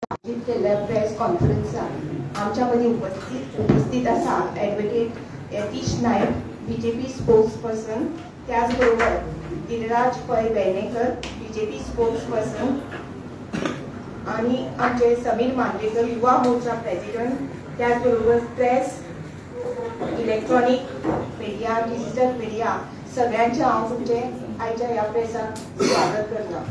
आयोजित केल्ल्या प्रेस कॉन्फरन्सात आमच्या मदीं उपस्थित आसा ॲडव्होकेट यतीश नायक बीजेपी स्पोक्सपर्सन, त्याच बरोबर गिरिराज पै वेर्णेकर बीजेपी स्पोक्सपर्सन आणि आमचे समीर मांद्रेकर युवा मोर्चा प्रेसिडेंट, त्याच बरोबर press, electronic media, digital media सगळ्यांचे हांव तुमचे आयच्या ह्या प्रेसाक स्वागत करता।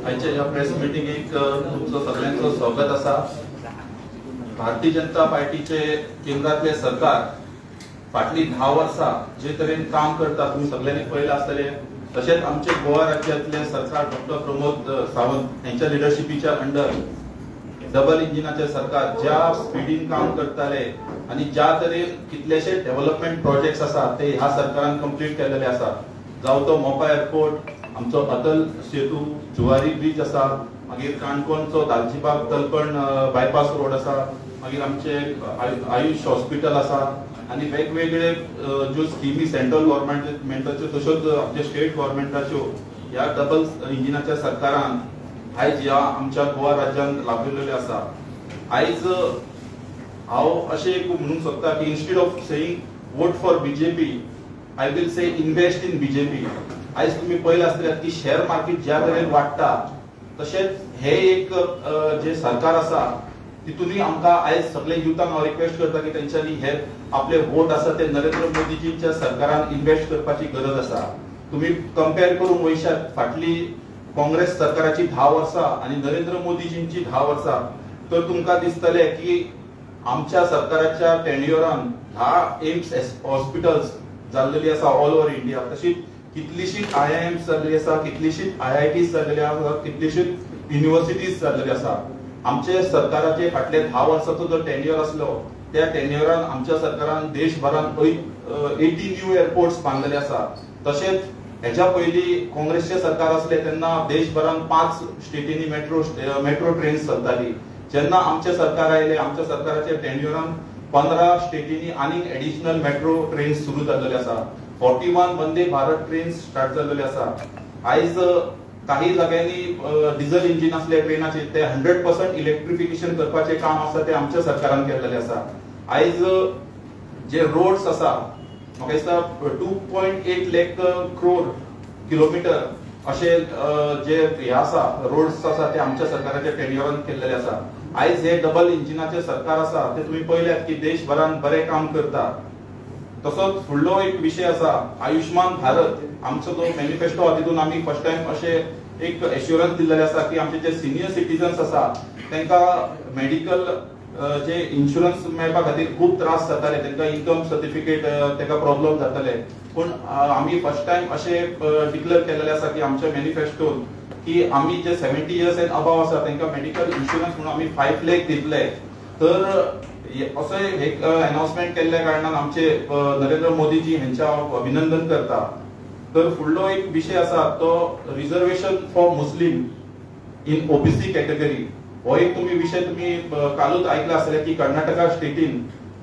आजच्या या प्रेस मिटिंगेक तुमचं सगळ्यांचं स्वागत असा। भारतीय जनता पार्टीचे केंद्रातले सरकार फाटली 10 वर्सां जे तरेन काम करता तुम्ही सगळ्यांनी पळयलां आसतलें। तशेंच आमचे गोवा राज्यांतले सरकार डॉक्टर प्रमोद सावंत यांच्या लिडरशिपीच्या अंडर डबल इंजिनाचे सरकार ज्या स्पीडीन काम करताले आणि ज्या तरेन कितलेशे डेव्हलपमेंट प्रोजेक्ट्स आसा ते ह्या सरकारान कंप्लीट केलेले आसा। जावं तो मोपा एअरपोर्ट, आमचो अटल सेतू, जुवारी ब्रिज आसा, मागीर काणकोणचो दालजीबाग तलपण बायपास रोड आसा, मागीर आमचे आयुष हॉस्पिटल आसा आणि वेगवेगळे ज्यो स्किमी सेंट्रल गव्हर्नमेंटाच्यो तश्योच आमच्या स्टेट गव्हर्नमेंटाच्यो ह्या डबल इंजिनाच्या सरकारान आयज ह्या आमच्या गोवा राज्यांत लाभलेल्यो आसा। आयज हांव अशें एक म्हणूंक सोदता की instead of saying vote for BJP I will say invest in BJP. आयज तुम्ही पळयलां आसतलें की शेअर मार्केट ज्या तरेन वाडटा तशेंच हे एक जे सरकार आसा तितूनय आमकां आयज सगळे युथांक हांव रिक्वेस्ट करता की तेंच्यांनी हे आपले वोट आसा ते नरेंद्र मोदीजींच्या सरकारान इन्वेस्ट करपाची गरज आसा। तुम्ही कंपेअर करून वयशात फाटली काँग्रेस सरकाराची 10 वर्सां आणि नरेंद्र मोदीजींची 10 वर्सां तर तुमकां दिसतले की आमच्या सरकाराच्या टेन्युअरान 10 एम्स हॉस्पिटल्स जाल्लेली आसा ऑल ओव्हर इंडिया। तशीच कितलीशीच IIMs जाल्लेली आसा, कितलीशीच IITs जाल्लेली आसा, कितलीशीच युनिव्हर्सिटीज जाल्लेली आसा। आमचे सरकाराचे फाटले 10 वर्सांचो जो टेन्युअर आसलो त्या टेन्युअरान आमच्या सरकारान देशभरान 80 न्यू एअरपोर्ट्स बांदलेले आसा। तशेंच हेच्या पयलीं काँग्रेसचे सरकार आसले तेन्ना देशभरान 5 स्टेटींनी मेट्रो ट्रेन्स चलताली। जेन्ना आमचे सरकार आयले आमच्या सरकाराच्या टेन्युअरान 15 स्टेटींनी आनी एडिशनल मेट्रो ट्रेन्स सुरू जाल्लेले आसा। 41 वंदे भारत ट्रेन्स स्टार्ट जाल्लेले आसा। आयज काही जाग्यांनी डिझल इंजिन असले ट्रेनाचे ते 100% इलेक्ट्रिफिकेशन करपाचे काम आसा ते आमच्या सरकारान केलेले आसा। आयज जे रोड्स आसा म्हाका दिसता 2.8 लाख करोड किलोमीटर असे जे हे आसा रोड्स आसा ते आमच्या सरकाराच्या टेन्युअरान केलेले आसा। आयज हे डबल इंजिनाचे सरकार आसा ते तुम्ही पळयल्यात की देशभरान बरे काम करता। तसोच फुडलो एक विषय आसा आयुष्मान भारत, आमचो जो मॅनिफेस्टो आसा तितून आमी फर्स्ट टाइम अशे एक एश्युरन्स दिल्लेले आसा की आमचे जे सिनियर सिटीजन्स आसा तांकां मेडिकल जे इन्शुरन्स मेळपा खातीर खूप त्रास जाताले, तांकां इन्कम सर्टिफिकेट ताका प्रॉब्लेम जाताले, पूण आमी फर्स्ट टाइम अशे डिक्लेअर केलेले आसा की आमच्या मॅनिफेस्टोन की आमी जे 70 इयर्स एंड अबव आसा तांकां मेडिकल इन्शुरन्स म्हणून आमी 5 लाख दितले। तर असो एक अनाउन्समेंट केल्ल्या कारणान आमचे नरेंद्र मोदीजी हांचे हांव अभिनंदन करता। तर फुडलो एक विषय आसा तो reservation for Muslim in OBC category. हो एक विषय तुम्ही कालूच ऐकला आसतले की कर्नाटका स्टेटीन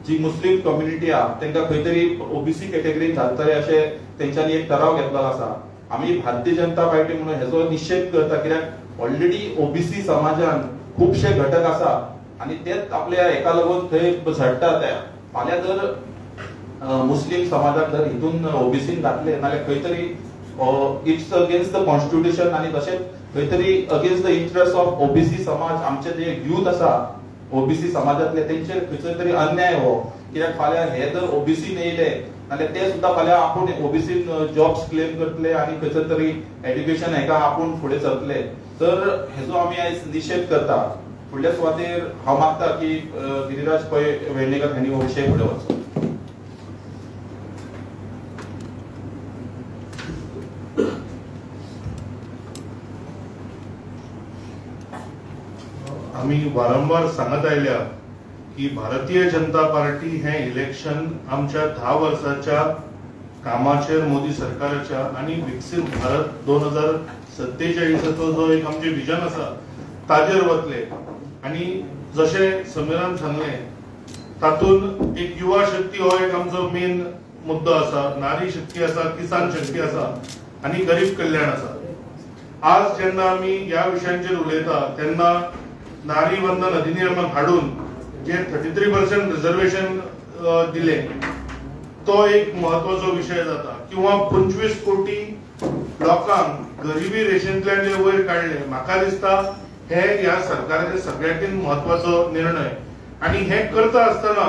जी मुस्लिम कम्युनिटी आहा तांकां खंय तरी ओबीसी कॅटेगरीन घालतले अशे तेंच्यांनी एक ठराव घेतलेलो आसा। आमी भारतीय जनता पार्टी म्हणून हेजो निषेध करता, कित्याक ऑलरेडी ओबीसी समाजान खूपशे घटक आसा आणि तेच आपल्या एका लागून थंय झडटात। फाल्यां जर मुस्लिम समाजाक जर हितून ओबीसीन घातले नाल्यार खंय तरी इट्स अगेन्स्ट द कॉन्स्टिट्यूशन आणि तशेंच खंय तरी against the interest of OBC समाज, आमचे जे यूथ आसा ओबीसी समाजातले तेंचेर खंयचो तरी अन्याय हो। कित्याक फाल्यां हे जर ओबीसीन येयले नाल्यार ते सुद्धा फाल्यां आपूण ओबीसीन जॉब्स क्लेम करतले आणि खंयचो तरी एड्युकेशन हेका आपूण फुडें सरतले। तर हेजो आमी आयज निषेध करता। फुडल्या सुवातेर हांव मागता की गिरिराज पै वेर्णेकर हांणी हो विशय फुडें वचो। आम्ही वारंवार सांगत आयल्या की भारतीय जनता पार्टी हे इलेक्शन आमच्या 10 वर्षाच्या कामाचेर मोदी सरकाराच्या आणि विकसित भारत 47 जो एक आमचे विजन आसा ताजेर वतले आणि जशे समीरान सांगले तातून एक युवा शक्ती हो एक आमचो मेन मुद्दो आसा, नारी शक्ती आसा, किसान शक्ती आसा आणि गरीब कल्याण आसा. आज जेन्ना आमी ह्या विशयांचेर उलयता तेन्ना नारी वंदन अधिनियमाक हाडून जे 33% रिझर्वेशन दिले तो एक महत्वाचो विषय जाता. किंवा 25 कोटी लोकांक गरिबी रेशेंतल्यान जे वयर काडले, म्हाका दिसता हे ह्या सरकाराचे सगळ्यांकीन महत्वाचो निर्णय. आणि हे करता आसतना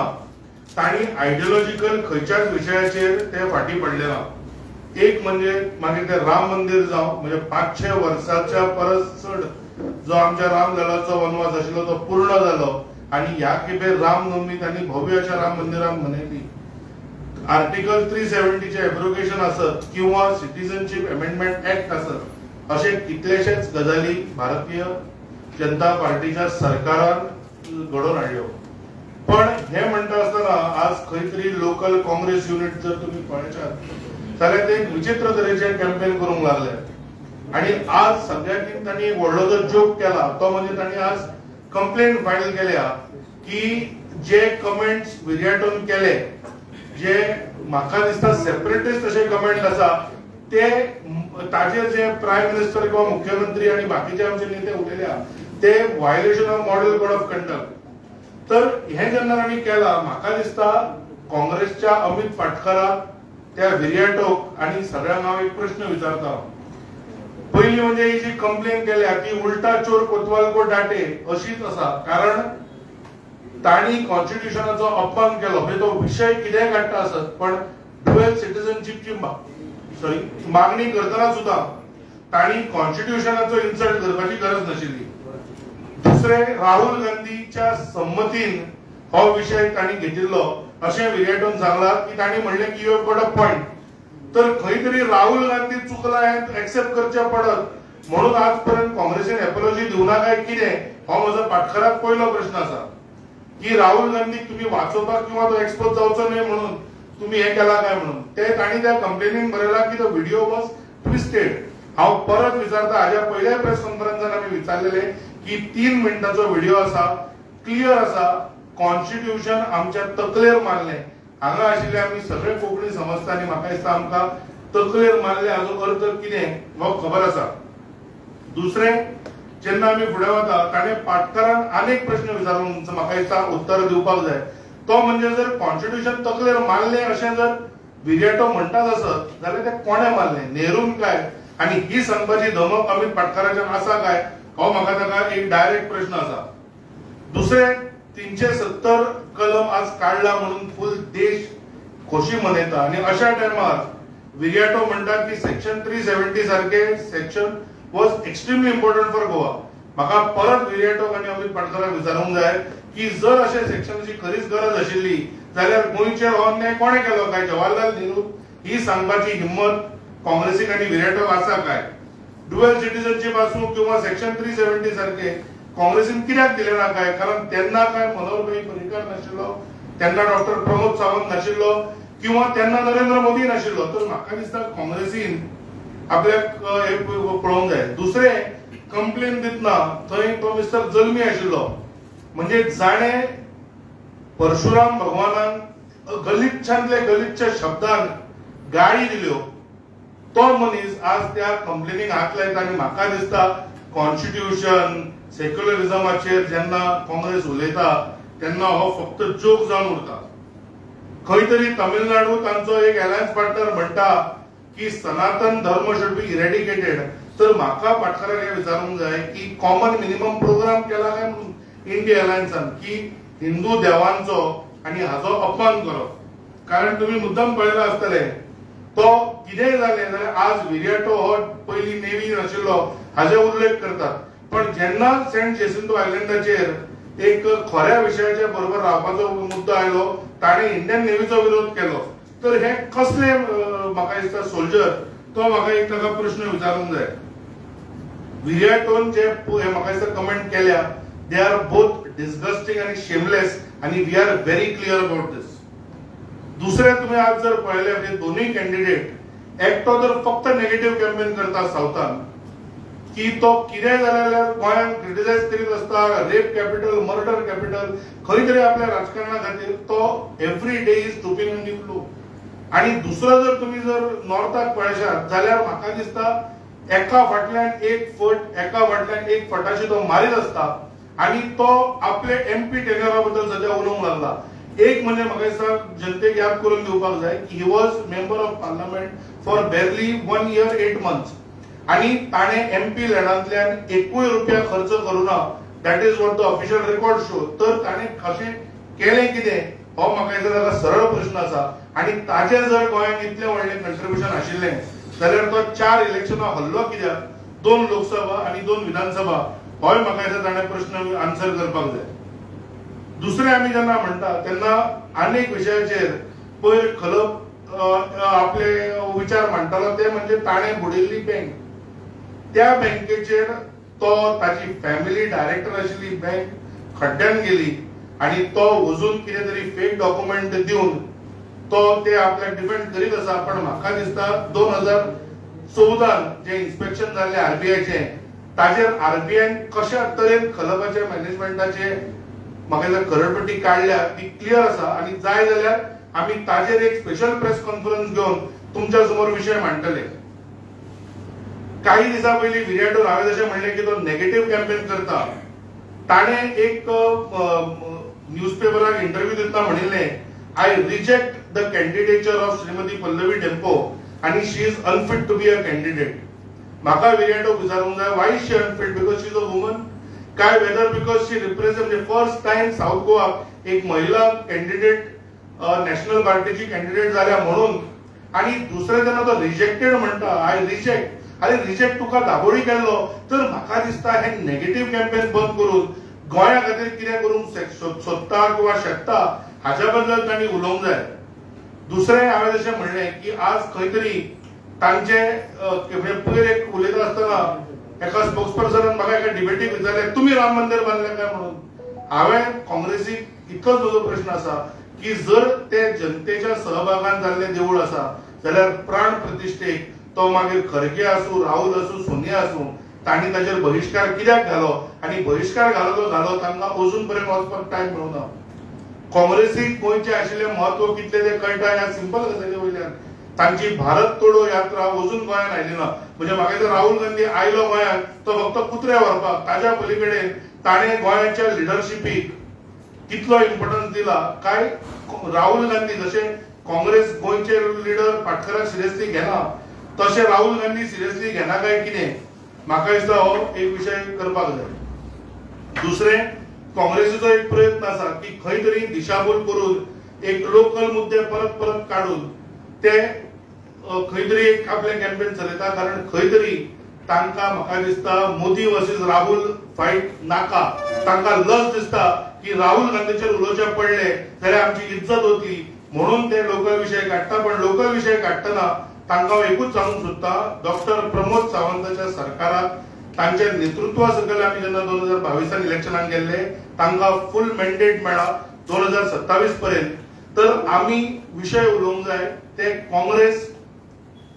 तांणी आयडियोलॉजिकल खंयच्याच विशयाचेर ते फाटी पडले ना. एक म्हणजे मागीर ते राम मंदिर जावं, म्हणजे 500 वर्सांच्या परस चड जो आमच्या रामललाचो वनवास आशिल्लो तो पूर्ण जालो आणि ह्या खेपे रामनवमी तांणी भव्य अशा राम मंदिरान मनयली. आर्टिकल 370 चे एब्रोगेशन आसत किंवा सिटीजनशिप अमेंडमेंट ऍक्ट आसत, अशे कितलेशेच गजाली भारतीय जनता पार्टीच्या सरकारान घडोवन हाडल्यो. पण हे म्हणटा आसतना आज खंय तरी लोकल काँग्रेस युनिट जर तुम्ही पळयशात जाल्यार ते एक विचित्र तरेचे कॅम्पेन करूंक लागले. आणि आज सगळ्यांकीन तांणी एक व्हडलो जो जोक केला तो म्हणजे तांणी आज कंप्लेंट फायल केल्या की जे कमेंट्स विर्याटोन केले, जे म्हाका दिसता सेपरेटिस्ट असे कमेंट आसा ते ताजेर जे प्रायम मिनिस्टर किंवा मुख्यमंत्री आणि बाकीचे आमचे नेते उलयल्या ते violation of model code of conduct. तर हे जेन्ना आमी केला म्हाका दिसता काँग्रेसच्या अमित फाटकाराक त्या विर्याटोक आणि सगळ्यांक हांव एक प्रश्न विचारता. पहिली म्हणजे ही जी कंप्लेन केल्या ती उलटा चोर कोतवाल को डाटे अशीच आसा. कारण तांणी कॉन्स्टिट्यूशनाचो अपमान केलो, म्हणजे तो विषय कितें काडटा आसत पण ड्युअल सिटीजनशिपची मागणी करतना सुद्धा तांणी कॉन्स्टिट्यूशनाचो इन्सल्ट करपाची गरज नाशिल्ली. दुसरे राहुल गांधीच्या संमतीन हो विषय तांणी घेतिल्लो अशें विर्याटोन सांगला की तांणी म्हणले की you have got a point. तर खंय तरी राहुल गांधी चुकला हे एक्सेप्ट करचे पडत म्हणून आजपर्यंत काँग्रेसीन एपोलॉजी दिवना काय कितें हो म्हजो पाटकाराक पयलो प्रश्न आसा की राहुल गांधीक तुम्ही वाचोवपाक किंवा तो एक्सपोज जावचो न्हय म्हणून तुम्ही हे केला काय म्हणून. ते तांणी त्या कंप्लेनीन बरयला की तो व्हिडिओ वॉज ट्विस्टेड. हांव परत विचारता, हाज्या पयल्या प्रेस कॉन्फरन्सान आमी विचारलेले की 3 मिनटाचो व्हिडिओ आसा, क्लियर आसा, कॉन्स्टिट्यूशन आमच्या तकलेर मारले. हांगा आशिल्ले आमी सगळे कोंकणी समजता आणि म्हाका दिसता आमकां तकलेर मारले हाचो अर्थ कितें हो खबर आसा. दुसरे जेन्ना आमी फुडें वता ताणें पाटकारान आनीक प्रश्न विचारून म्हाका दिसता उत्तर दिवपाक जाय. तो म्हणजे जर कॉन्स्टिट्यूशन तकलेर मारले अशें जर विर्याटो म्हणटात आसत जाल्यार ते कोणें मारले, नेहरून काय, आणि ही सांगपाची धमक अमित पाटकाराच्यान आसा काय हो म्हाका ताका एक डायरेक्ट प्रश्न आसा. दुसरे 370 कलम आज काढला म्हणून फुल देश खोशी मनयता आणि अशा टायमार विर्याटो म्हणटा की सेक्शन 370 सारखे section was extremely important for Goa. म्हाका परत विर्याटोक आणि अमित पाटकाराक विचारूंक जाय की जर अशे सेक्शनची खरीच गरज आशिल्ली जाल्यार गोंयचेर हो अन्याय कोणें केलो काय, जवाहरलाल नेहरू ही सांगपाची हिम्मत काँग्रेसीक आणि विर्याटोक आसा काय. ड्युअल सिटीजनशिप आसूं किंवा सेक्शन 370 सारखे काँग्रेसीन कित्याक दिले ना काय. कारण तेन्ना काय मनोहरभाई पर्रीकर नाशिल्लो, तेन्ना डॉक्टर प्रमोद सावंत नाशिल्लो किंवा तेन्ना नरेंद्र मोदी नाशिल्लो. तर म्हाका दिसता काँग्रेसीन आपल्याक हे पळोवंक जाय. दुसरे कंप्लेन दितना थंय तो मिस्टर जल्मी आशिल्लो, म्हणजे जाणे परशुराम भगवानान गलिच्छांतले गलिच्छ शब्दान गाळी दिल्यो तो मनीस आज त्या कंप्लेनीक हात लायता. आनी म्हाका दिसता कॉन्स्टिट्यूशन सेक्युलरिझमाचेर जेन्ना काँग्रेस उलयता तेन्ना हो फक्त जोक जावन उरता. खंय तरी तमिळनाडू तांचो एक अलायन्स पार्टनर म्हणटा की सनातन धर्म शुड बी इरेडिकेटेड. तर म्हाका पाटकाराक हे विचारूंक जाय की कॉमन मिनिमम प्रोग्राम केला काय म्हणून इंडिया अलायन्सान की हिंदू देवांचो आणि हाचो अपमान करप. कारण तुम्ही मुद्दम पळयला आसतले तो कितेंय जालें जाल्यार आज विर्याटो हो पयलीं नेव्हीन आशिल्लो हाचे उल्लेख करतात. पण जेन्ना सेंट जेसिंतो आयलँडाचेर एक खऱ्या विशयाच्या बरोबर रावपाचो मुद्दो आयलो ताणें इंडियन नेव्हीचो विरोध केलो. तर हे कसले म्हाका दिसता सोल्जर तो म्हाका एक ताका प्रश्न विचारूंक जाय. विर्याटोन जे म्हाका दिसता कमेंट केल्या दे आर बोथ डिस्गस्टिंग आणि शेमलेस आणि we are very clear about this. दुसरे तुम्ही आज जर पळयले म्हणजे दोन्ही कॅन्डिडेट एकटो तर फक्त नेगेटिव्ह कॅम्पेन करता साऊथान की तो कितें जाल्यार गोंयांत क्रिटिसायज करीत आसता, रेप कॅपिटल, मर्डर कॅपिटल, खंय तरी आपल्या राजकारणा खातीर तो every day is stooping in the flow. आणि दुसरो जर तुम्ही जर नॉर्थाक पळयशात जाल्यार म्हाका दिसता एका फाटल्यान एक फट एका फाटल्यान एक फटाशी तो मारीत आसता आणि तो आपले MP टेन्युरा बद्दल सध्या उलोवंक लागला. एक म्हणजे म्हाका दिसता जनतेक याद करून दिवपाक जाय की he was member of parliament for barely 1 year 8 months आणि ताणे MP लँडांतल्यान एकूय रुपया खर्च करूना. That is what the official record show. तर ताणे कशें केलें कितें हो म्हाका दिसता ताका सरळ प्रश्न आसा. आणि ताचे जर गोंयांत इतलें व्हडलें कंट्रिब्युशन आशिल्लें जाल्यार तो 4 इलेक्शनां हरलो कित्याक, 2 लोकसभा आणि 2 विधानसभा, होय म्हाका दिसता ताणें प्रश्न आन्सर करपाक जाय. दुसरें आमी जेन्ना म्हणटा तेन्ना अनेक विशयाचेर पयर खलप आपले विचार मांडटालो ते म्हणजे ताणें बुडिल्ली बँक. त्या बँकेचेर तो ताची फॅमिली डायरेक्टर आशिल्ली बँक खड्ड्यान गेली आणि तो वचून कितें तरी फेक डॉक्युमेंट दिवन तो ते आपल्याक डिफेंड करीत आसा. पण म्हाका दिसता 2014 जे इन्स्पेक्शन जाल्ले RBIचे ताचेर RBIन कशा तरेन खलपाच्या मॅनेजमेंटाचे म्हाका दिसता खरडपट्टी काडल्या ती क्लियर आसा. आणि जाय जाल्यार आमी ताचेर एक स्पेशल प्रेस कॉन्फरन्स घेवन तुमच्या समोर विषय मांडटले. काही दिसा पयलीं विर्याटूर हांवें जशें म्हणलें की तो नेगेटिव्ह कॅम्पेन करता. ताणें एक न्यूजपेपराक इंटरव्यू दितना म्हणिल्लें I reject the candidature of Shrimati Pallavi Dempo आणि she is unfit to be a candidate. म्हाका विर्याटोक विचारूंक जाय why is she unfit, because she is a woman काय whether because she represent the first time south Goa एक महिला कॅन्डिडेट नॅशनल पार्टीची candidate जाल्या म्हणून. आणि दुसरे जेन्ना तो रिजेक्टेड म्हणटा आय रिजेक्ट, अरे रिजेक्ट तुका दाबोळी केल्लो तर म्हाका दिसता हे नेगेटिव्ह कॅम्पेन बंद करून गोंया खातीर कितें करूंक सोदता किंवा शकता हाच्या बद्दल तांणी उलोवंक जाय. दुसरें हांवें जशें म्हणलें की आज खंय तरी तांचे पयर एक उलयता आसतना एका स्पोक्सपर्सनान म्हाका एका डिबेटीक विचारलें तुमी राम मंदिर बांदलें काय म्हणून. हांवें काँग्रेसीक इतलोच म्हजो प्रश्न आसा की जर ते जनतेच्या सहभागान जाल्लें देवूळ आसा जाल्यार प्राण प्रतिश्ठेक तो मागीर खरगे आसूं, राहुल आसूं, सोनिया आसूं, तांणी ताचेर बहिष्कार कित्याक घालो आणि बहिष्कार घालो तांकां अजून पर्यंत वचपाक टायम मेळुना. काँग्रेसीक गोंयचे आशिल्लें म्हत्व कितलें ते कळटा ह्या सिंपल गजाली वयल्यान. तांची भारत तोडो यात्रा अजून गोंयांत आयली ना. म्हणजे म्हाका दिसता राहुल गांधी आयलो गोंयांत तो फक्त कुत्रे व्हरपाक, ताच्या पलीकडेन ताणें गोंयाच्या लिडरशिपीक कितलो इम्पॉर्टन्स दिला काय. राहुल गांधी जशें काँग्रेस गोंयचे लिडर पाटकराक सिरियसली घेना तशें राहुल गांधी सिरियसली घेना काय कितें म्हाका दिसता हो एक विशय करपाक जाय. दुसरें काँग्रेसीचो एक प्रयत्न आसा की खंय तरी दिशाभूल करून एक लोकल मुद्दे परत परत काढून ते खंय तरी एक आपले कॅम्पेन चलयता. कारण खंय तरी तांकां म्हाका दिसता मोदी वर्सीस राहुल फायट नाका. तांकां लज दिसता की राहुल गांधीचेर उलोवचें पडलें जाल्यार आमची इज्जत वतली म्हणून ते लोकल विशय काडटा. पण लोकल विशय काडटना तांकां एकूच सांगूंक सोदता डॉक्टर प्रमोद सावंताच्या सरकाराक तांच्या नेतृत्वा सकयल आमी जेन्ना 2022 इलेक्शनाक गेल्ले तांकां फूल मॅन्डेट मेळ्ळा 2027 पर्यंत. तर आमी विशय उलोवंक जाय ते काँग्रेस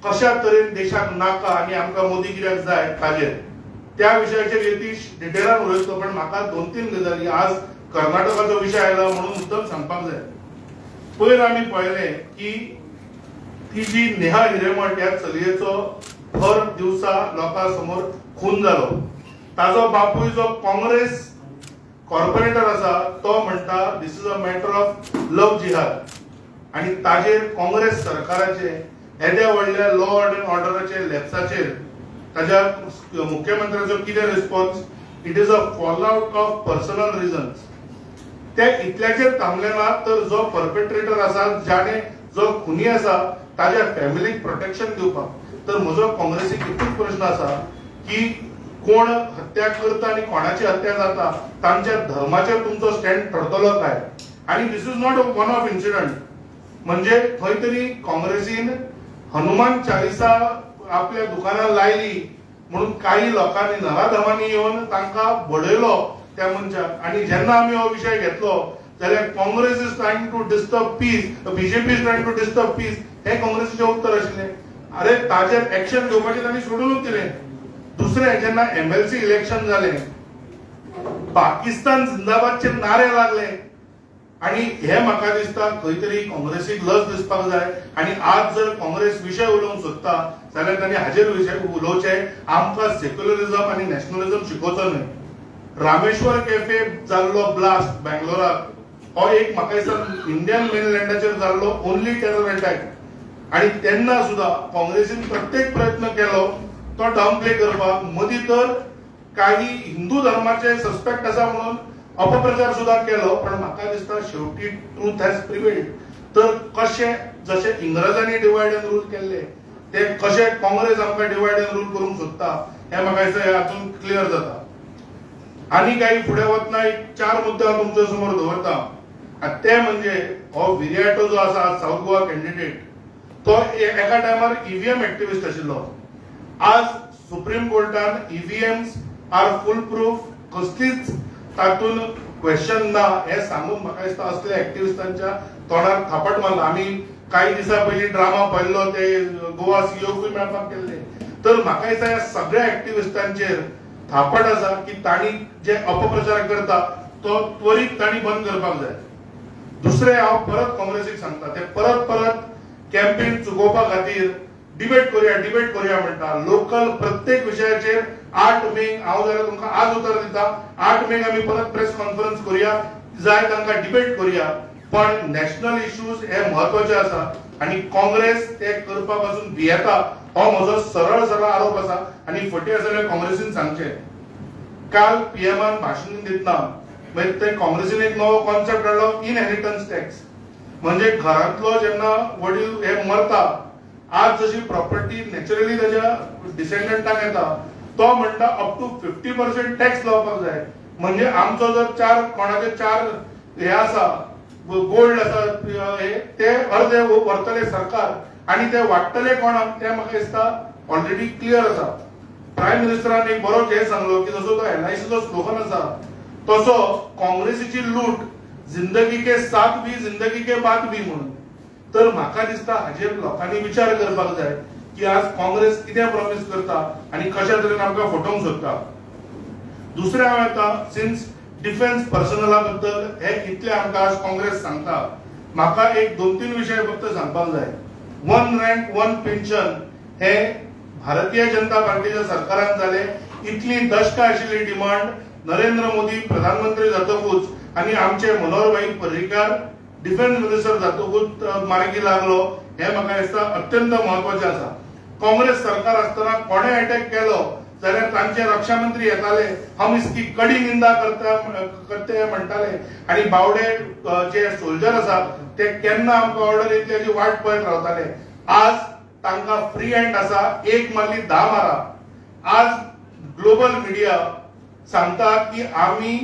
कशा तरेन देशाक नाका आणि आमकां मोदी कित्याक जाय ताचेर. त्या विशयाचेर यतीश डिटेलान उलयतलो. पण म्हाका 2-3 गजाली आज कर्नाटकाचो विशय आयला म्हणून मुद्दम सांगपाक जाय. पयर आमी पळयलें की ती जी नेहा हिरेमठ ह्या चलयेचो हर दिवसा लोकां समोर खून जालो. ताजो बापूय जो काँग्रेस कॉर्पोरेटर आसा तो म्हणटा दिस इज अ मॅटर ऑफ लव जिहाद. आणि ताजेर काँग्रेस सरकाराचे येद्या व्हडल्या लॉ अँड ऑर्डराचे लॅप्साचेर ताच्या मुख्यमंत्र्याचो कितें response. It is a fall out of personal reasons. ते इतल्याचेर थांबले ना तर जो परपेट्रेटर आसा ज्याने जो खुनी आसा ताच्या फॅमिलीक प्रोटेक्शन दिवपाक. तर म्हजो काँग्रेसीक एकूच प्रश्न आसा की कोण हत्या करता आणि कोणाची हत्या जाता तांच्या धर्माचेर तुमचो स्टँड ठरतलो काय. आणि this is not one of incident. म्हणजे खंय तरी काँग्रेसीन हनुमान चालिसा आपल्या दुकानार लायली म्हणून काही लोकांनी नराधमांनी येवन तांकां बडयलो त्या मनशाक. आणि जेन्ना आमी हो विशय घेतलो जाल्यार Congress is trying to disturb peace, BJP is trying to disturb peace हे काँग्रेसीचें उत्तर आशिल्लें. अरे ताजेर एक्शन घेवपाचें तांणी सोडूनच दिलें. दुसरे जेन्ना MLC इलेक्शन जाले, पाकिस्तान जिंदाबादचे नारे लागले आणि हे म्हाका दिसता खंय तरी काँग्रेसीक लज दिसपाक जाय आणि आज जर काँग्रेस विशय उलोवंक सोदता जाल्यार तांणी हाजेर विशय उलोवचे. आमकां सेक्युलरिझम आणि नॅशनलिझम शिकोवचो न्हय. रामेश्वर कॅफे जाल्लो ब्लास्ट बँगलोरात हो एक म्हाका दिसता इंडियन मेनलँडाचेर जाल्लो ओन्ली टेरर अटॅक आणि तेन्ना सुद्धा काँग्रेसीन प्रत्येक प्रयत्न केलो तो डाऊन प्ले करपाक. मदीं तर काही हिंदू धर्माचे सस्पेक्ट आसा म्हणून अपप्रचार सुद्धा केलो. पण म्हाका दिसता शेवटी ट्रूथ हॅज प्रिवेल्ड. तर कशे जशे इंग्रजांनी डिवायड अँड रूल केल्ले ते कशे काँग्रेस आमकां डिवायड अँड रूल करूंक सोदता हे म्हाका दिसता हातून क्लियर जाता. आनी काही फुडें वतना एक 4 मुद्दे हांव तुमच्या समोर दवरता. ते म्हणजे हो विरियाटो जो आसा साऊथ गोवा कॅन्डिडेट तो एका टायमार EVM एक्टिविस्ट आशिल्लो. आज सुप्रीम कोर्टान EVMs आर फुल प्रूफ, कसलीच तातून क्वेश्चन ना हे सांगून म्हाका दिसता असल्या एक्टिविस्टांच्या तोंडार थापट मारला. आमी काही दिसा पयलीं ड्रामा पळयल्लो ते गोवा CEOकूय मेळपाक गेल्ले. तर म्हाका दिसता ह्या सगळ्या एक्टिविस्टांचेर थापट आसा की तांणी जे अपप्रचार करता तो त्वरित तांणी बंद करपाक जाय. दुसरे हांव परत काँग्रेसीक सांगता ते परत परत कॅम्पेन चुकोवपा खातीर डिबेट करूया म्हणटा. लोकल प्रत्येक विशयाचेर 8 मे हांव जाल्यार तुमकां आज उतर दिता. 8 मे आमी परत प्रेस कॉन्फरन्स करूया, जाय तांकां डिबेट करूया. पण नॅशनल इश्यूज हे म्हत्वाचे आसा आणि काँग्रेस ते करपा पासून भियेता हो म्हजो सरळ आरोप आसा आणि फटी आसा जाल्यार काँग्रेसीन सांगचे. काल PMन भाशण दितना मागीर ते काँग्रेसीन एक नवो कॉन्सेप्ट हाडलो इनहेरिटन्स टॅक्स. म्हणजे घरांतलो जेन्ना वडील हे मरता आज जशी प्रॉपर्टी नॅचरली त्याच्या डिसेंडंटाक येता तो म्हणटा अप टू 50% टॅक्स लावपाक जाय. म्हणजे आमचो जर 4 कोणाचे 4 हे आसा गोल्ड आसा ते अर्धे व्हरतले सरकार आणि ते वाडटले कोणाक ते म्हाका दिसता ऑलरेडी क्लियर आसा. प्रायम मिनिस्टरान एक बरोच हे सांगलो की जसो तो LICचो स्लोगन आसा तसो काँग्रेसीची लूट जिंदगी के साथ भी जिंदगी के बाद भी म्हणून. तर म्हाका दिसता हाजेर लोकांनी विचार करपाक जाय की आज काँग्रेस कितें प्रॉमिस करता आणि कशा तरेन आमकां फटोवंक सोदता. दुसरे हांव येता सिन्स डिफेन्स पर्सनला बद्दल हे कितले आमकां आज काँग्रेस सांगता. म्हाका एक 2-3 विशय फक्त सांगपाक जाय. 1 रँक 1 पेन्शन हे भारतीय जनता पार्टीच्या सरकारान जाले. इतली दशकां आशिल्ली डिमांड नरेंद्र मोदी प्रधानमंत्री जातकूच आणि आमचे मनोहरभाई पर्रीकार डिफेन्स मिनिस्टर जातकूच मार्गी लागलो हे म्हाका दिसता अत्यंत महत्वाचे आसा. काँग्रेस सरकार आसतना कोणे अटॅक केलो जाल्यार तांचे रक्षा मंत्री येताले, हम इसकी कडी निंदा करते म्हणटाले आणि बावडे जे सोल्जर आसा ते केन्ना आमकां ऑर्डर येतली हाची वाट पळयत रावताले. आज तांकां फ्री हँड आसा, एक मारली 10 मारा. आज ग्लोबल मिडिया सांगता की आमी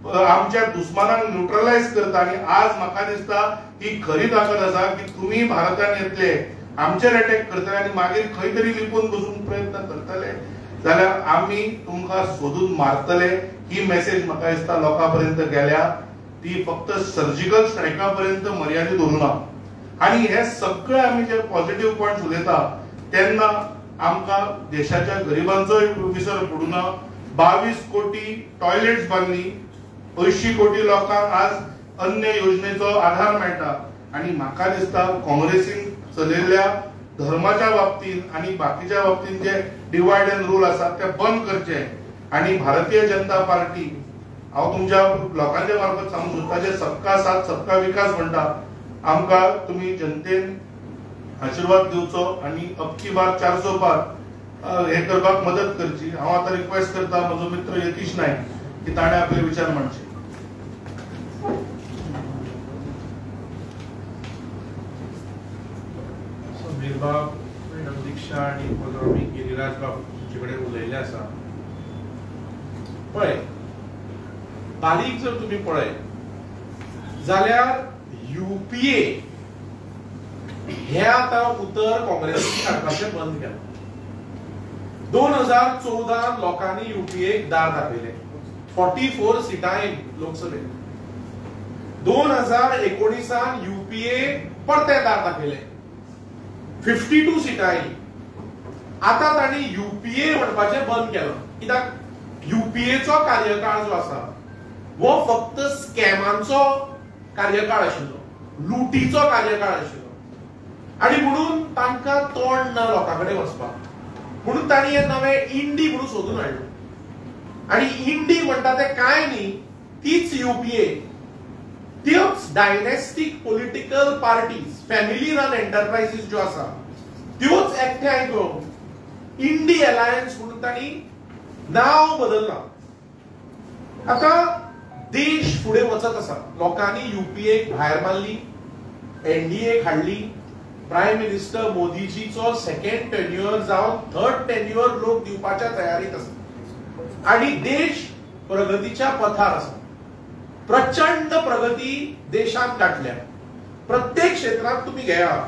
आमच्या दुश्मनांक न्यूट्रलाइज करता आणि आज म्हाका दिसता ही खरी ताकद आसा की तुम्ही भारतान येतले आमचेर अटॅक करतले आणि मागीर खंय तरी लिपून बसून प्रयत्न करतले जाल्यार आमी तुमकां सोदून मारतले. ही मेसेज म्हाका दिसता लोकांपर्यंत गेल्या. ती फक्त सर्जिकल स्ट्रायका पर्यंत मर्यादित उरूना. आणि हे सगळे आमी जे पॉझिटिव्ह पॉइंट्स उलयता तेन्ना आमकां देशाच्या गरिबांचोय विसर पडूना. 22 कोटी टॉयलेट्स बांदली, 80 कोटी लोकांक आज अन्न योजनेचो आधार मेळटा. आणि म्हाका दिसता काँग्रेसीन चलयल्ल्या धर्माच्या बाबतींत आणि बाकीच्या बाबतींत जे डिवायड अँड रूल आसा ते बंद करचे. आणि भारतीय जनता पार्टी हांव तुमच्या लोकांच्या मार्फत सांगूंक सोदता जे सबका साथ सबका विकास म्हणटा आमकां तुमी जनतेन आशीर्वाद दिवचो आणि अबकी बार 400 पार हे करपाक मदत करची. हांव आतां रिक्वेस्ट करता म्हजो मित्र यतीश नायक की ताणें आपले विचार मांडचे. बाब मॅडम दीक्षा आणि आमी गिरीराज बाब तुमचे कडेन उलयल्ले आसा पळय. बारीक जर तुम्ही पळय जाल्यार UPA हे आता उतर काँग्रेसीन काडपाचें बंद केलें. 2014 लोकांनी UPA दार दाखयले 44 सिटां लोकसभेत. 2019 UPA परते दार दाखयले 52 सिटां आयली. आता तांणी युपीए म्हणपाचें बंद केलं. कित्याक युपीएचो कार्यकाळ जो आसा वो फक्त स्कॅमांचो कार्यकाळ आशिल्लो, लुटीचो कार्यकाळ आशिल्लो, आणि म्हणून तांकां तोंड ना लोकां कडेन वचपाक. म्हणून तांणी हे नवें इंडी म्हणून सोदून हाडलें. आणि इंडी म्हणटा ते काय न्ही, तीच युपीए, त्योच dynastic political parties, family run enterprises ज्यो आसा त्योच एकठांय करून इंडी अलायन्स म्हणून तांणी नांव बदललां. आता देश फुडें वचत आसा. लोकांनी युपीएक भायर मारली, एनडीएक हाडली. प्रायम मिनिस्टर मोदीजीचो सेकंड टेन्युअर जावन थर्ड टेन्युअर लोक दिवपाच्या तयारीत आसा आणि देश प्रगतीच्या पथार आसा. प्रचंड प्रगती देशात गाठल्या. प्रत्येक क्षेत्रात तुम्ही घेया,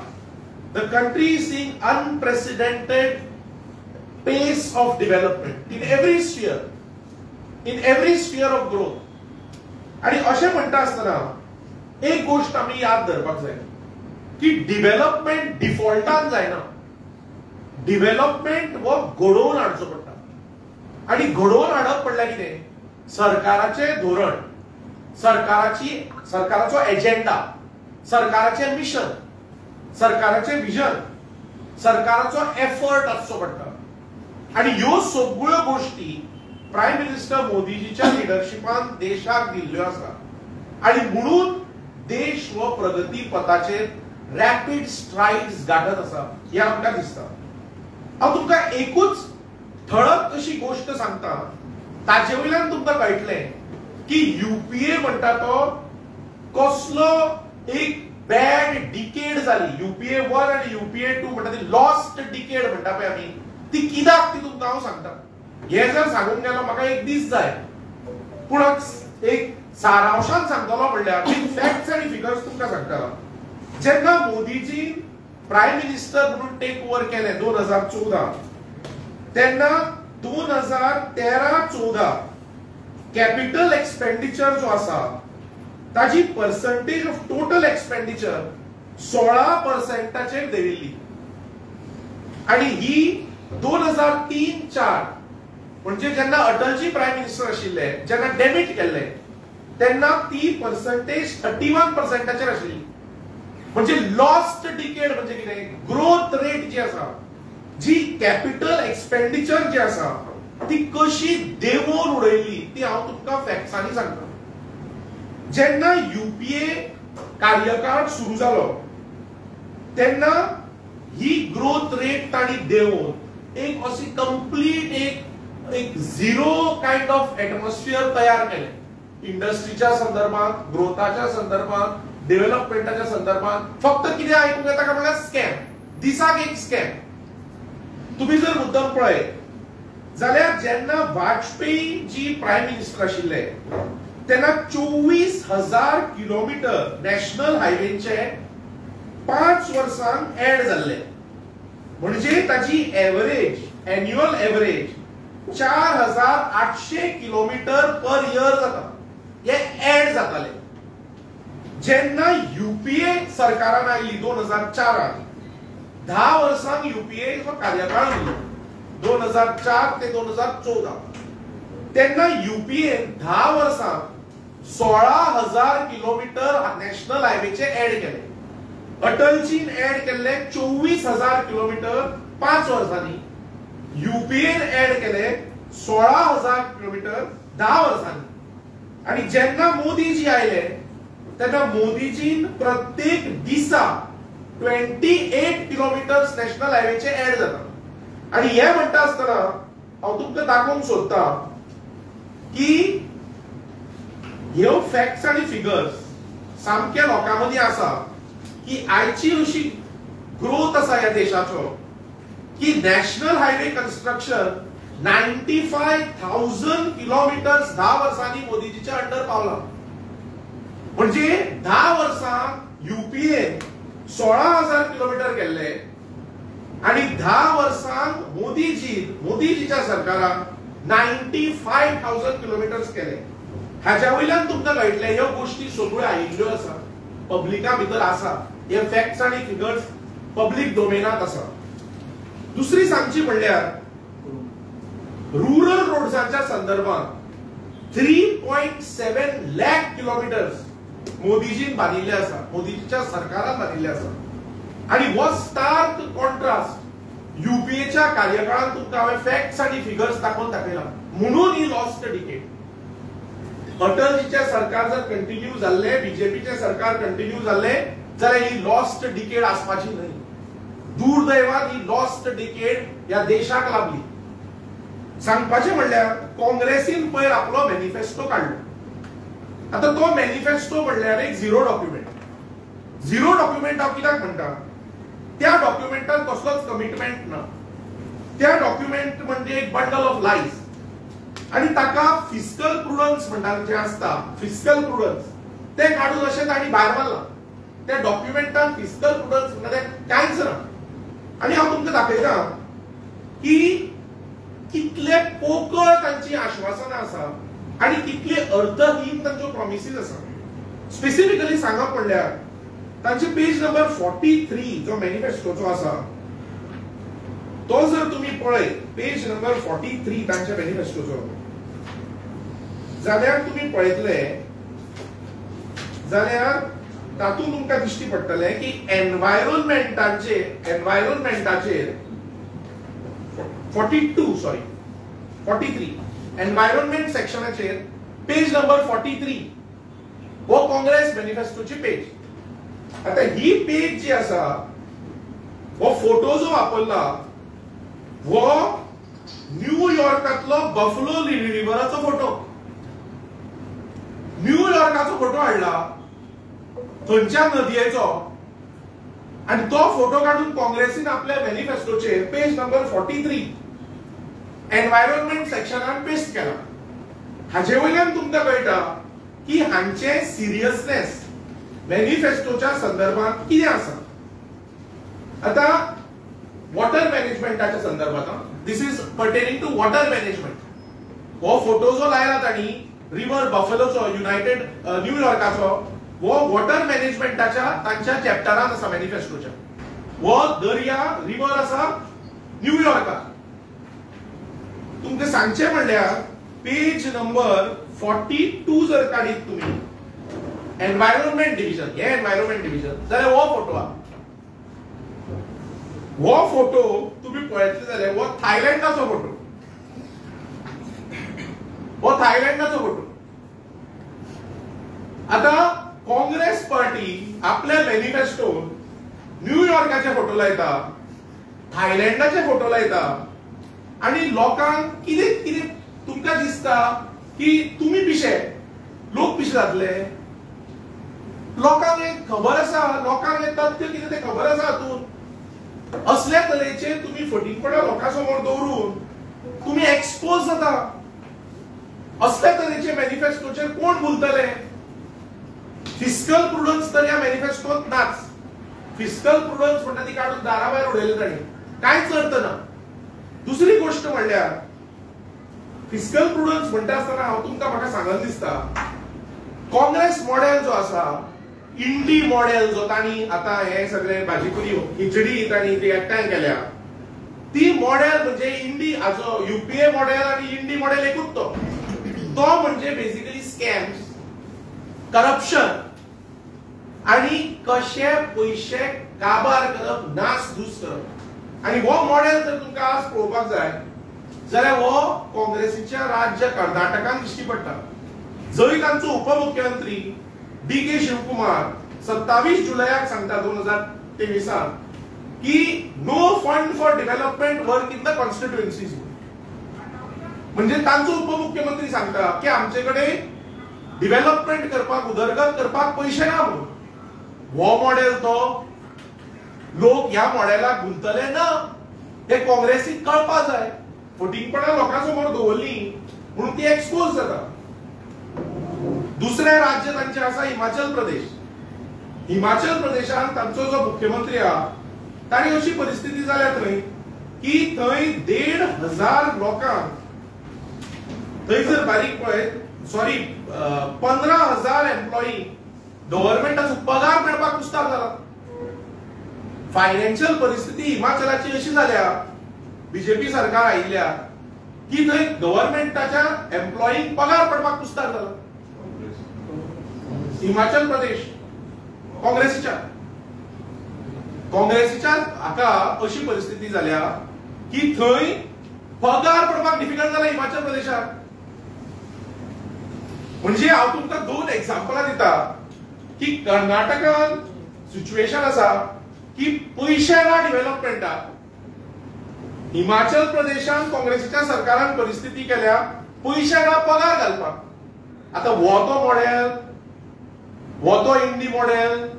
the country is seeing unprecedented pace of development in every sphere of growth. आणि अशें म्हणटा आसतना एक गोष्ट आमी याद धरपाक जाय की डेव्हलपमेंट डिफॉल्टान जायना. डेव्हलपमेंट वो घडोवन हाडचो पडटा. आणि घडोवन हाडप म्हणल्यार कितें, सरकाराचे धोरण, सरकाराचो एजेंडा, सरकाराचे मिशन, सरकाराचे विजन, सरकाराचो एफर्ट आसचो पडटा. आणि ह्यो सगळ्यो गोष्टी प्रायम मिनिस्टर मोदीजीच्या लिडरशिपान देशाक दिल्ल्यो आसा. आणि म्हणून देश वो प्रगती पथाचेर रॅपिड स्ट्राइड्स गाठत आसा हे आमकां दिसता. हांव तुमकां एकूच ठळक अशी गोष्ट सांगता, ताचे वयल्यान तुमकां कळटलें की युपीए म्हणटा तो कसलो एक बॅड डिकेड जाली. युपीए 1 आणि युपीए 2 म्हणटा ती लॉस्ट डिकेड म्हणटा पळय आमी, ती कित्याक ती तुमकां हांव सांगता. हे जर सांगून गेलो म्हाका एक दीस जाय, पूण एक सारांशान सांगतलो म्हणल्यार फॅक्ट्स आनी फिगर्स तुमकां सांगता. जेन्ना मोदीजी प्रायम मिनिस्टर म्हणून टेक ओव्हर केलें 2014, तेन्ना 2013-14 कॅपिटल एक्सपेंडिचर जो आसा ताजी पर्सेंटेज ऑफ टोटल एक्सपेंडिचर 16% देविल्ली. आणि ही 2003-4 म्हणजे जेन्ना अटलजी प्रायम मिनिस्टर आशिल्ले, जेन्ना डेबिट केल्ले, तेन्ना ती पर्सेंटेज 31% आशिल्ली. म्हणजे लॉस्ट डिकेड म्हणजे कितें, ग्रोथ रेट जी आसा, जी कॅपिटल एक्सपेंडिचर जी आसा ती कशी देंवोवन उडयली ती हांव तुमकां फॅक्ट्सांनी सांगता. जेन्ना युपीए कार्यकाळ सुरू जालो तेन्ना ही ग्रोथ रेट तांणी देंवोवन एक अशी कंप्लीट एक झिरो काइंड ऑफ एटमॉस्फियर तयार केलें. इंडस्ट्रीच्या संदर्भात, ग्रोथाच्या संदर्भात, डेव्हलपमेंटाच्या संदर्भात फक्त कितें आयकूंक येता काय म्हळ्यार स्कॅम, दिसाक एक स्कॅम. तुम्ही जर मुद्दम पळय जाल्यार जेन्ना वाजपेयी जी प्रायम मिनिस्टर आशिल्ले तेन्ना 24,000 किलोमीटर नॅशनल हायवेचे 5 वर्सांक ऍड जाल्ले. म्हणजे ताची average annual average 4,800 kilometre per year जाता. हे ऍड जाताले. जेन्ना युपीए सरकारान आयली 2004, 10 वर्सांक युपीएचो कार्यकाळ दिलो 2004 ते 2014, तेन्ना युपीए 10 वर्सांक 16,000 किलोमीटर नॅशनल हायवेचे ऍड केले. अटलजीन ऍड केल्ले 24,000 किलोमीटर 5 वर्सांनी. युपीएन ऍड केले 16,000 किलोमीटर 10 वर्सांनी. आणि जेन्ना मोदीजी आयले तेन्ना मोदीजीन प्रत्येक दिसा 28 किलोमीटर्स नॅशनल हायवेचे ऍड जाता. आणि हे म्हणटा आसतना हांव तुमकां दाखोवंक सोदता की ह्यो फॅक्ट्स आनी फिगर्स सामके लोकां मदीं आसा की आयची अशी ग्रोथ आसा ह्या देशाचो की नॅशनल हायवे कन्स्ट्रक्शन 95,000 किलोमीटर्स 10 वर्सांनी मोदीजीच्या अंडर पावला. म्हणजे 10 वर्सां युपीए 16,000 किलोमीटर केल्ले आणि 10 वर्सांक मोदीजीच्या सरकारान 95,000 किलोमीटर्स केले. हाच्या वयल्यान तुमकां कळटले ह्यो गोष्टी सगळ्यो आयिल्ल्यो आसा, पब्लिका भितर आसा. हे फॅक्ट्स आनी फिगर्स पब्लीक डोमेनात आसा. दुसरी सांगची म्हणल्यार रुरल रोड्साच्या संदर्भात 3.7 लाख किलोमीटर्स मोदीजीन बांदिल्ले आसा, मोदीच्या सरकारान बांदिल्ले आसा. आणि हो स्टार्क कॉन्ट्रास्ट युपीएच्या कार्यकाळात तुमकां हांवें फॅक्ट्स आनी फिगर्स दाखोवन दाखयला. म्हणून ही लॉस्ट डिकेड. अटलजीचे सरकार जर कंटिन्यू जाल्ले, बीजेपीचे सरकार कंटिन्यू जाल्ले जाल्यार ही लॉस्ट डिकेड आसपाची न्हय. दुर्दैवान ही लॉस्ट डिकेड ह्या देशाक लाभली. सांगपाचें म्हणल्यार काँग्रेसीन पयर आपलो मॅनिफेस्टो काडलो. आता तो मॅनिफेस्टो म्हणल्यार एक झिरो डॉक्युमेंट. झिरो डॉक्युमेंट हांव कित्याक म्हणटा, त्या डॉक्युमेंटात कसलोच कमिटमेंट ना. त्या डॉक्युमेंट म्हणजे एक बंडल ऑफ लायज. आणि ताका फिस्कल प्रुडन्स म्हणटात जे आसता, फिस्कल प्रुडन्स ते काढून अशें ताणी भायर मारला. त्या डॉक्युमेंटात फिस्कल प्रुडन्स म्हणटा तें कांयच ना. आणि हांव तुमकां दाखयता की कितले पोकळ तांची आश्वासनां आसा आणि कितले अर्थहीन तांच्यो प्रॉमिसीस आसा. स्पेसिफिकली सांगप म्हणल्यार तांचे पेज नंबर 43 जो मॅनिफेस्टोचो आसा तो जर तुम्ही पळयत, पेज नंबर 43 तांच्या मॅनिफेस्टोचो, जाल्यार तुम्ही पळयतले जाल्यार तातूंत तुमकां दिश्टी पडटलें की एनवायरमेंटाचेर 43 एनवायरमेंट सेक्शनाचेर पेज नंबर 43 हो काँग्रेस मॅनिफेस्टोची पेज. आता ही पेज जी आसा, हो फोटो जो वापरला वो न्यूयॉर्कातलो बफलो रिव्हराचो फोटो. न्यूयॉर्काचो फोटो हाडला थंयच्या नदयेचो आणि तो फोटो काढून काँग्रेसीन आपल्या मॅनिफेस्टोचेर पेज नंबर 43 एनवायरमेंट सेक्शनान पेस्ट केला. हाचे वयल्यान तुमकां कळटा की हांचे सिरियसनेस मॅनिफेस्टोच्या संदर्भात कितें आसा. आता वॉटर मॅनेजमेंटाच्या संदर्भात, this is pertaining to water management. हो फोटो जो लायला तांणी रिव्हर बफलोचो, युनायटेड न्यूयॉर्काचो, वो वॉटर मॅनेजमेंटाच्या तांच्या चॅप्टरान आसा मॅनिफेस्टोच्या. वो दर्या रिव्हर आसा न्यूयॉर्कात. तुमकां सांगचें म्हणल्यार पेज नंबर 42 जर काडीत तुम्ही एनवायरमेंट डिव्हिजन, हे एनवायरमेंट डिव्हिजन, जाल्यार हो फोटो आहा. हो फोटो तुम्ही पळयतले जाल्यार हो थायलंडाचो फोटो. हो थायलंडाचो फोटो. आता काँग्रेस पार्टी आपल्या मॅनिफेस्टोन न्यूयॉर्काचे फोटो लायता, थायलंडाचे फोटो लायता आणि लोकांक कितें कितें तुमकां दिसता की तुम्ही पिशे, लोक पिशे जातले. लोकांक एक खबर आसा, लोकांक एक तथ्य कितें तें खबर आसा हातून. असल्या तरेचे तुम्ही फटींगपणा लोकांसमोर दवरून तुम्ही एक्सपोज जाता. असल्या तरेचे मॅनिफेस्टोचेर कोण बोलतले. फिस्कल प्रुडन्स तर ह्या मॅनिफेस्टोत नाच. फिस्कल प्रुडन्स म्हणटा ती काढून दाराभायर उडयले ताणी, कांयच अर्थ ना. दुसरी गोष्ट म्हणल्यार फिस्कल प्रुडन्स म्हणटा आसतना हांव तुमकां म्हाका सांगन दिसता काँग्रेस मॉडेल जो आसा, इंडी मॉडेल जो तांणी आता हे सगळे भाजीपुरी खिचडी तांणी ती एकठांय केल्या, ती मॉडेल म्हणजे इंडी हाचो युपीए मॉडेल आणि इंडी मॉडेल एकूच तो म्हणजे बेसिकली स्कॅम्स, करप्शन आणि कशे पैसे काबार करप, नासधूस करप. आणि हो मॉडेल जर तुमकां आज पळोवपाक जाय जाल्यार हो काँग्रेसीच्या राज्य कर्नाटकान दिश्टी पडटा. जंय तांचो उपमुख्यमंत्री डी.के. शिवकुमार 27 जुलयाक सांगता 2023 की no fund for development work in the constituencies. म्हणजे तांचो उपमुख्यमंत्री सांगता की आमचे कडेन डेव्हलपमेंट करपाक, उदरगत करपाक पैसे ना म्हणून. हो मॉडेल तो लोक ह्या मॉडेलाक गुंतले ना हे काँग्रेसीक कळपा जाय. फटींगपणां लोकांसमोर दवरली म्हणून ती एक्सपोज जाता. दुसरे राज्य तांचे आसा हिमाचल प्रदेश. हिमाचल प्रदेशात तांचो जो मुख्यमंत्री आहा ताणी अशी परिस्थिती जाल्या थंय की थंय 1,500 लोकांक थंय जर बारीक पळयत 15,000 एम्प्लॉई गव्हर्नमेंटाचो पगार मेळपाक कुस्तार जाला. फायनान्शियल परिस्थिती हिमाचलाची अशी जाल्या बीजेपी सरकार आयिल्ल्या की थंय गव्हर्नमेंटाच्या एम्प्लॉईंक पगार पडपाक कुस्तार जाला. हिमाचल प्रदेश काँग्रेसीच्या हाका अशी परिस्थिती जाल्या की थंय पगार पडपाक डिफिकल्ट जाला हिमाचल प्रदेशात. म्हणजे हांव तुमकां 2 एक्झाम्पलां दिता की कर्नाटकान सिच्युएशन आसा की पैसे ना डेव्हलपमेंटाक. हिमाचल प्रदेशान काँग्रेसीच्या सरकारान परिस्थिती केल्या पैसे ना पगार घालपाक. आता हो तो मॉडेल, हो तो इंडी मॉडेल,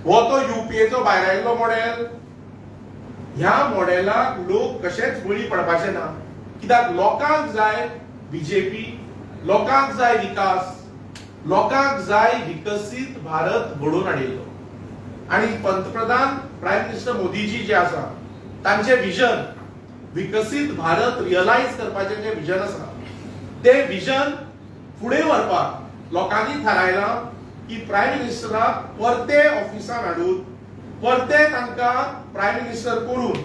हो तो युपीएचो भायर आयिल्लो मॉडेल. ह्या मॉडेलाक लोक कशेच बळी पडपाचे ना. कित्याक लोकांक जाय बीजेपी, लोकांक जाय विकास, लोकांक जाय विकसीत भारत घडोवन हाडिल्लो. आणि पंतप्रधान प्रायम मिनिस्टर मोदीजी जे आसा तांचे विजन, विकसीत भारत रियलाइज करपाचे जे विजन आसा ते विजन फुडें व्हरपाक लोकांनी थारायला की प्रायम मिनिस्टराक परते ऑफिसांत हाडून परते तांकां प्रायम मिनिस्टर करून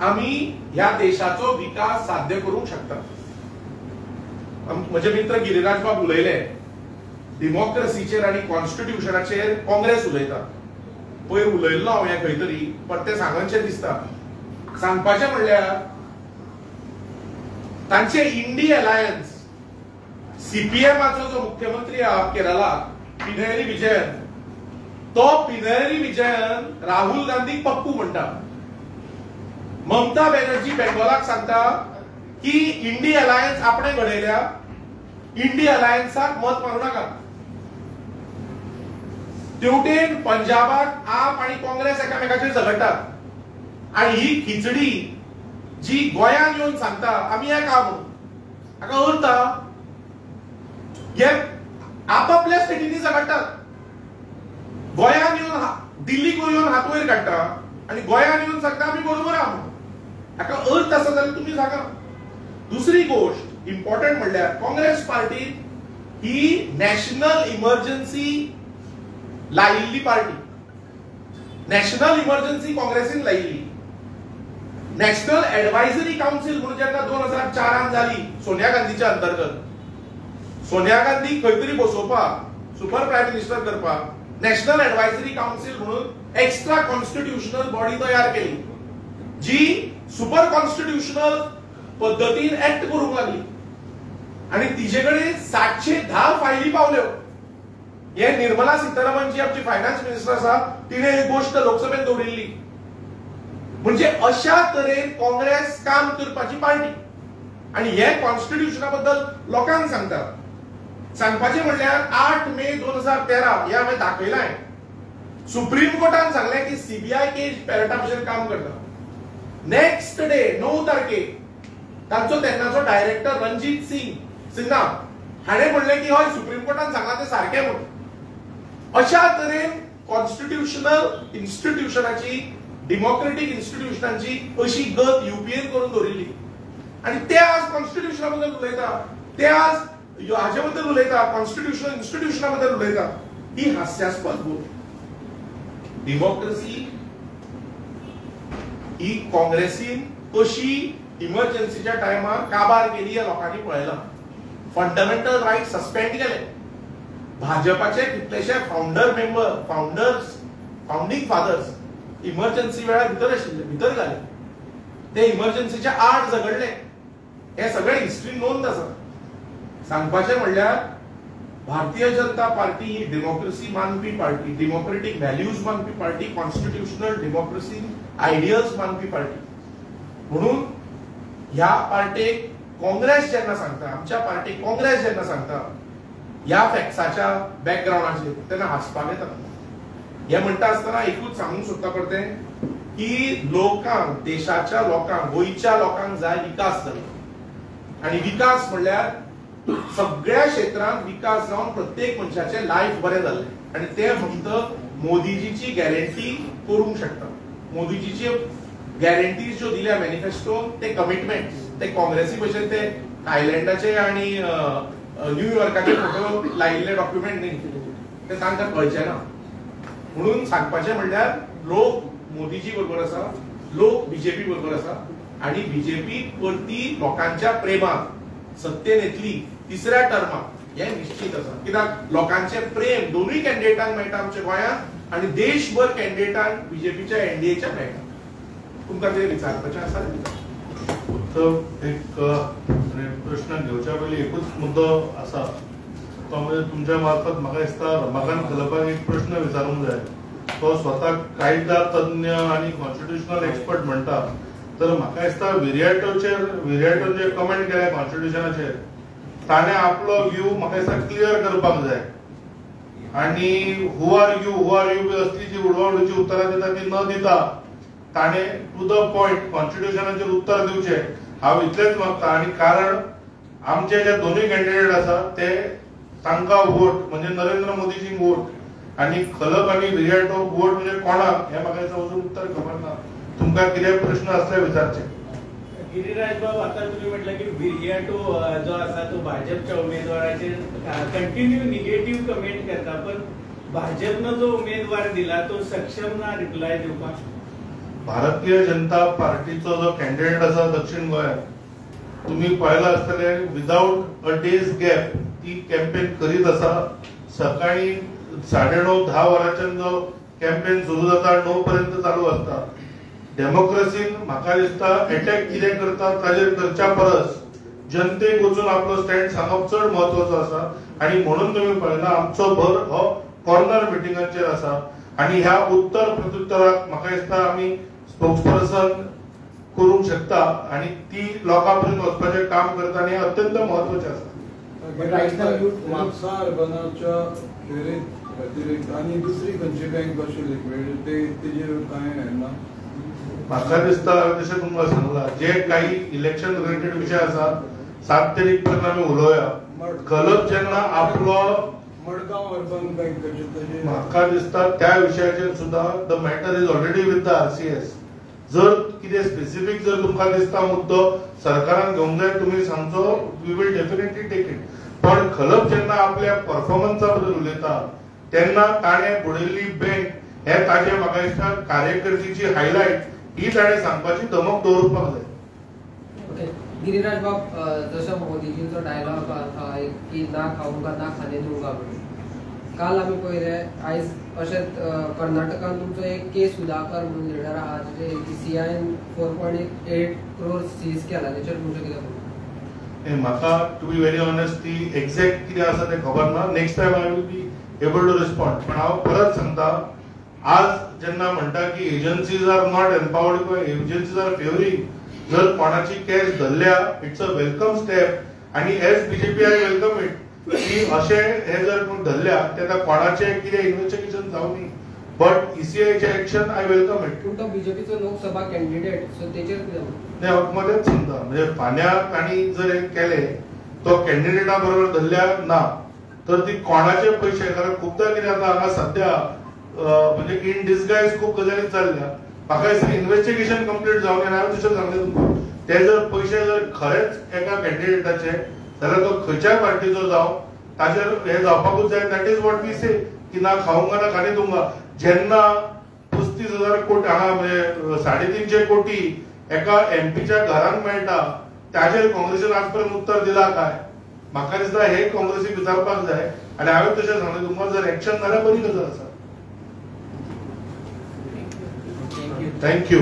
आमी ह्या देशाचो विकास साध्य करूंक शकता. म्हजे मित्र गिरिराज बाब उलयले डेमोक्रेसीचेर आनी कॉन्स्टिट्यूशनाचेर काँग्रेस उलयता. पयर उलयल्लो हांव खंय तरी, पण ते सांगनशें दिसता. सांगपाचें म्हणल्यार तांचे इंडी अलायन्स, सीपीएमाचो जो मुख्यमंत्री आहा केरळाक पिनरई विजयन, तो पिनरई विजयन राहुल गांधीक पप्पू म्हणटा. ममता बॅनर्जी बेंगॉलाक सांगता की इंडी अलायन्स आपणे घडयल्या, इंडी अलायन्साक मत मारूं नाका. तेवटेन पंजाबाक आप आणि काँग्रेस एकामेकाचेर झगडटात. आणि ही खिचडी जी गोंयांत येवन सांगता आमी एक आहा म्हणून, हाका अर्थ आहा. हे आपापल्या स्टेटींनी झगडटात. गोंयांत येवन दिल्लीक येवन हात वयर काडटा आणि गोंयांत येवन सांगता आमी बरोबर आहा म्हणून. हाका अर्थ आसा जाल्यार तुमी सांगा. दुसरी गोष्ट इम्पॉर्टंट म्हणल्यार काँग्रेस पार्टी ही नॅशनल इमर्जन्सी लायिल्ली पार्टी. नॅशनल इमर्जन्सी काँग्रेसीन लायिल्ली. नॅशनल एडवायझरी काउन्सिल म्हणून जेन्ना 2004 जाली सोनिया गांधीच्या अंतर्गत, सोनिया गांधी खंय तरी बसोवपाक, सुपर प्रायम मिनिस्टर करपाक नॅशनल एडवायझरी काउन्सिल म्हणून एक्स्ट्रा कॉन्स्टिट्युशनल बॉडी तयार केली जी सुपर कॉन्स्टिट्युशनल पद्धतीन ऍक्ट करूंक लागली. आणि तिचे कडेन 710 फायली पावल्यो. हे निर्मला सीतारामन जी आमची फायनान्स मिनिस्टर आसा तिने ही गोष्ट लोकसभेत दवरिल्ली. म्हणजे अशा तरेन काँग्रेस काम करपाची पार्टी. आणि हे कॉन्स्टिट्युशना बद्दल लोकांक सांगता. सांगपाचें म्हणल्यार 8 मे 2013 हे हांवें दाखयलाय. सुप्रीम कोर्टान सांगलें की सीबीआय केस पॅरटा भशेन काम करता. नेक्स्ट डे 9 तारखेक तांचो तेन्नाचो डायरेक्टर रणजीत सिन्हा हाणें म्हणलें की हय सुप्रीम कोर्टान सांगलां तें सारकें म्हणून. अशा तरेन कॉन्स्टिट्युशनल इन्स्टिट्यूशनाची, डेमोक्रेटिक इन्स्टिट्यूशनांची अशी गत युपीएन करून दवरिल्ली. आणि ते आज कॉन्स्टिट्यूशना बद्दल उलयता, ते आज हाचे बद्दल उलयता, कॉन्स्टिट्यूशनल इन्स्टिट्यूशना बद्दल उलयता. ही हास्यास्पद गोष्ट. डेमोक्रेसी ही काँग्रेसीन कशी इमर्जन्सीच्या टायमार काबार केली हे लोकांनी पळयलां. फंडामेंटल रायट सस्पेंड केले. भाजपाचे कितलेशे फाउंडिंग फादर्स इमर्जन्सी वेळार भितर आशिल्ले, भितर घाले. ते इमर्जन्सीच्या आड झगडले. हे सगळे हिस्ट्री नोंद आसा. सांगपाचें म्हणल्यार भारतीय जनता पार्टी ही डेमोक्रेसी मानपी पार्टी, डेमोक्रेटिक व्हॅल्यूज मानपी पार्टी, कॉन्स्टिट्यूशनल डेमोक्रेसी आयडियल्स मानपी पार्टी. म्हणून ह्या पार्टीक काँग्रेस जेन्ना सांगता, आमच्या पार्टीक काँग्रेस जेन्ना सांगता ह्या फॅक्ट्साच्या बॅकग्राऊंडाचेर तेन्ना हांसपाक येता. हे म्हणटा आसतना एकूच सांगूंक सोदता परतें की लोकांक, देशाच्या लोकांक, गोंयच्या लोकांक जाय विकास जालो. आणि विकास म्हणल्यार सगळ्या क्षेत्रांत विकास जावन प्रत्येक मनशाचें लायफ बरें जाल्लें. आणि ते फक्त मोदीजीची गॅरंटी करूंक शकता. मोदीजीची गॅरंटीज ज्यो दिल्या मॅनिफेस्टोन, ते कमिटमेंट, ते काँग्रेसी भशेन ते थायलँडाचे आणि न्यूयॉर्काचे फोटो लायिल्ले डॉक्युमेंट न्ही, ते तांकां कळचें ना. म्हणून सांगपाचें म्हणल्यार लोक मोदीजी बरोबर आसा, लोक बीजेपी बरोबर आसा आणि बीजेपी परती लोकांच्या प्रेमात सत्तेन येतली तिसऱ्या टर्माक हे निश्चित आसा, कित्याक लोकांचे प्रेम दोनूय कॅन्डिडेटांक मेळटा आमच्या गोंयांत आणि देशभर कॅन्डिडेटांक बीजेपीच्या एनडीएच्या मेळटा. तुमकां ते विचारपाचें आसा? फक्त एक प्रश्न घेवच्या पयलीं एकूच मुद्दो आसा, तो म्हणजे तुमच्या मार्फत म्हाका दिसता रमाकांत खलपाक एक प्रश्न विचारूंक जाय. तो स्वताक कायदा तज्ञ आणि कॉन्स्टिट्युशनल एक्सपर्ट म्हणटा, तर म्हाका दिसता विरिएटोन जे कमेंट केले कॉन्स्टिट्युशनाचेर ताणें आपलो व्यू म्हाका दिसता क्लियर करपाक जाय. आणि हू आर यू बी असली जी उडवाउडीची उतरां दिता ती न दिता ताणें टू द पॉइंट कॉन्स्टिट्युशनाचेर उत्तर दिवचें, हांव इतलेंच मागता. आणि कारण आमचे जे दोनूय कॅन्डिडेट आसा ते तांकां वोट म्हणजे नरेंद्र मोदीजींक वोट आणि खलप आणि विरिएटो वोट म्हणजे कोणाक हे म्हाका दिसता अजून उत्तर खबर ना. तुमकां कितें प्रश्न असले विचारचे. गिरीराज बाब, आता तुम्ही म्हटलं की विरिएटो जो असा तो भाजपच्या उमेदवाराचे कंटिन्यू निगेटिव्ह कमेंट करता, पण भाजपनं जो उमेदवार दिला तो सक्षम ना रिप्लाय दिवपाक. भारतीय जनता पार्टीचो जो कॅन्डिडेट आसा दक्षिण गोंयांत तुम्ही पळयला आसतले विदाउट अ डेज गॅप ती कॅम्पेन करीत आसा. सकाळी 9:30-10 वरांच्यान जो कॅम्पेन सुरू जाता 9 पर्यंत चालू आसता. डेमोक्रेसीन म्हाका दिसता अटॅक कितें करता ताजेर करच्या परस जनतेक वचून आपलो स्टँड सांगप चड म्हत्वाचो आसा. आणि म्हणून तुम्ही पळयला आमचो भर हो कॉर्नर मिटिंगांचेर आसा. आणि ह्या उत्तर प्रत्युत्तराक म्हाका दिसता आमी स्पोक्सपर्सन करूंक शकता आणि ती लोकां पर्यंत वचपाचें काम करता आणि हे अत्यंत म्हत्वाचें आसा. म्हापसा अर्बनाच्या व्यतिरिक्त आणि दुसरी खंयची बँक आशिल्ली तेजेर कांय ना. म्हाका दिसता जशें तुमकां सांगला जे काही इलेक्शन रिलेटेड विशय आसा 7 तारीख पर्यंत आमी उलोवया. खलप जेन्ना आपलो मडगांव अर्बन बँकेचे म्हाका दिसता त्या विशयाचेर सुद्धा the matter is already with the RCS. जर कितें स्पेसिफिक जर तुमकां दिसता मुद्दो सरकारान घेवंक जाय तुमी सांगचो, we will definitely take it. पण खलप जेन्ना आपल्या परफॉर्मन्सा बद्दल उलयता तेन्ना ताणें बुडयल्ली बँक हे ताजे म्हाका दिसता कार्यकर्तीची हायलायट ही ताणें सांगपाची धमक दवरपाक जाय. गिरिराज बाब, जसं मोदीजींचो डायलॉग आसा की ना खाऊंगा ना खाणे दूंगा म्हणून, काल आमी पळयले आयज अशेंच कर्नाटकान तुमचो एक के सुधाकर म्हणून लिडर आहा जे ECIन 4.8 crore सीज केला, तेचेर तुमचें कितें म्हणणें? म्हाका टू बी व्हेरी ऑनेस्ट ती एक्झॅक्ट कितें आसा तें खबर ना. Next time I will be able to respond. पण हांव परत सांगता, आज जेन्ना म्हणटा की एजन्सीज आर नॉट एम्पावर्ड किंवा एजन्सीज आर फेवरिंग, जर कोणाची कॅश धरल्या इट्स अ वेलकम स्टेप आणि as BJP I welcome it की अशें हे जर कोण धरल्या तेन्ना कोणाचे कितें इन्व्हेस्टिगेशन जावनी. बट ECIचे एक्शन आय वेलकम इट. पूण तो बीजेपीचो लोकसभा कॅन्डिडेट सो तेचेर कितें? नाही, हांव मदेंच सांगता म्हणजे फाल्यां तांणी जर एक केले तो कॅन्डिडेटा बरोबर धरल्या ना तर ती कोणाचे पयशे, कारण खुबदां कितें जाता हांगा सध्या म्हणजे इन डिस्गायज खूब गजाली चल्ल्या. म्हाका दिसता इन्व्हेस्टिगेशन कंप्लीट जावन हांवें तशें सांगलें तुमकां ते जर पयशे जर खरेंच एका कॅन्डिडेटाचे जाल्यार तो खंयच्याय पार्टीचो जावं ताचेर हे जावपाकूच जाय. दॅट इज वॉट वी से की ना खाऊंगा ना खाणे दूंगा. जेन्ना 35,000 कोटी हांगा म्हणजे 350 कोटी एका MPच्या घरांक मेळटा ताचेर काँग्रेसीन आजपर्यंत उत्तर दिला काय? म्हाका दिसता हे काँग्रेसीक विचारपाक जाय. आणि हांवें तशें सांगलें तुमकां जर एक्शन जाल्यार बरी गजाल आसा. थँक्यू.